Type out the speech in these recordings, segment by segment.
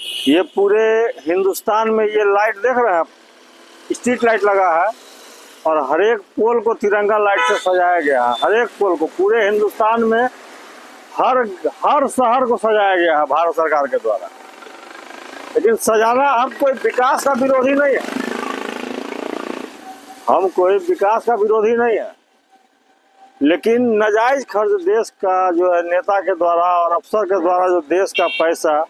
ये पूरे हिंदुस्तान में ये लाइट देख रहे हैं आप, स्ट्रीट लाइट लगा है और हर एक पोल को तिरंगा लाइट से सजाया गया है। हर एक पोल को पूरे हिंदुस्तान में हर शहर को सजाया गया है भारत सरकार के द्वारा। लेकिन सजाना, हम कोई विकास का विरोधी नहीं है, हम कोई विकास का विरोधी नहीं है, लेकिन नाजायज खर्च देश का जो है नेता के द्वारा और अफसर के द्वारा जो देश का पैसा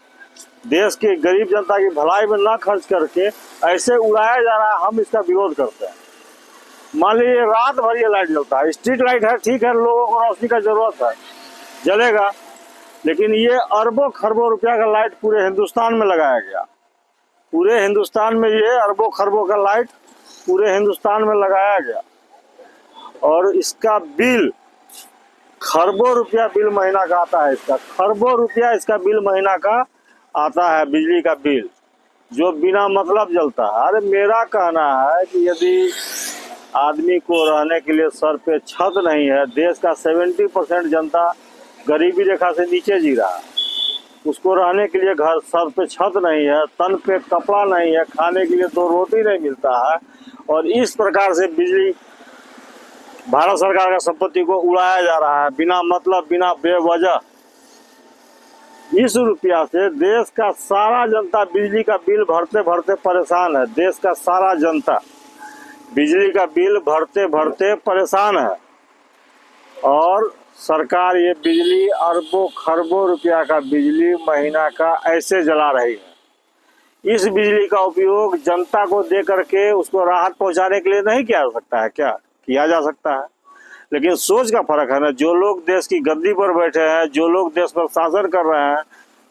देश की गरीब जनता की भलाई में ना खर्च करके ऐसे उड़ाया जा रहा है, हम इसका विरोध करते हैं। मान लीजिए रात भर ये लाइट जलता है, स्ट्रीट लाइट है, ठीक है, लोगों को रोशनी का जरूरत है, जलेगा, लेकिन ये अरबों खरबों रुपया का लाइट पूरे हिंदुस्तान में लगाया गया। पूरे हिंदुस्तान में ये अरबों खरबों का लाइट पूरे हिंदुस्तान में लगाया गया और इसका बिल खरबों रुपया बिल महीना का आता है। इसका खरबों रुपया इसका बिल महीना का आता है, बिजली का बिल जो बिना मतलब जलता है। अरे मेरा कहना है कि यदि आदमी को रहने के लिए सर पे छत नहीं है, देश का 70% जनता गरीबी रेखा से नीचे जी रहा है, उसको रहने के लिए घर सर पे छत नहीं है, तन पे कपड़ा नहीं है, खाने के लिए 2 रोटी नहीं मिलता है और इस प्रकार से बिजली भारत सरकार का संपत्ति को उड़ाया जा रहा है बिना मतलब, बिना बेवजह। इस रुपया से देश का सारा जनता बिजली का बिल भरते भरते परेशान है। देश का सारा जनता बिजली का बिल भरते भरते परेशान है और सरकार ये बिजली अरबों खरबों रुपया का बिजली महीना का ऐसे जला रही है। इस बिजली का उपयोग जनता को दे करके उसको राहत पहुंचाने के लिए नहीं किया जा सकता है क्या? किया जा सकता है, लेकिन सोच का फर्क है ना। जो लोग देश की गद्दी पर बैठे हैं, जो लोग देश पर शासन कर रहे हैं,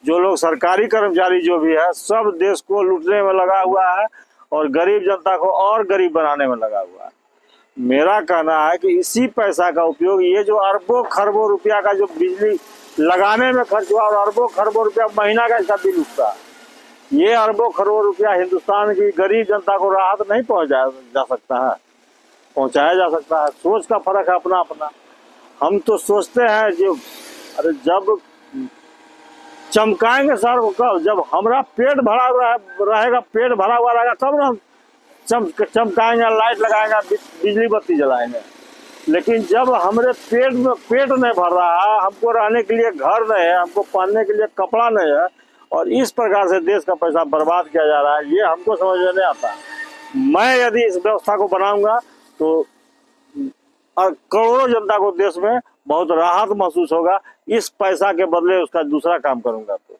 जो लोग सरकारी कर्मचारी जो भी है, सब देश को लूटने में लगा हुआ है और गरीब जनता को और गरीब बनाने में लगा हुआ है। मेरा कहना है कि इसी पैसा का उपयोग, ये जो अरबों खरबों रुपया का जो बिजली लगाने में खर्च हुआ और अरबों खरबों रुपया महीना का इसका बिल उठता है, ये अरबों खरबों रुपया हिंदुस्तान की गरीब जनता को राहत नहीं पहुंचाया जा सकता है, पहुंचाया जा सकता है। सोच का फर्क है अपना अपना। हम तो सोचते हैं जो, अरे जब चमकाएंगे सर को कब, जब हमारा पेट भरा रहेगा, पेट भरा हुआ रहेगा, तब ना हम चमकाएंगे, लाइट लगाएंगे, बिजली बत्ती जलाएंगे। लेकिन जब हमारे पेट में पेट नहीं भर रहा है, हमको रहने के लिए घर नहीं है, हमको पहनने के लिए कपड़ा नहीं है और इस प्रकार से देश का पैसा बर्बाद किया जा रहा है, ये हमको समझ में नहीं आता। मैं यदि इस व्यवस्था को बनाऊंगा तो करोड़ों जनता को देश में बहुत राहत महसूस होगा। इस पैसा के बदले उसका दूसरा काम करूंगा तो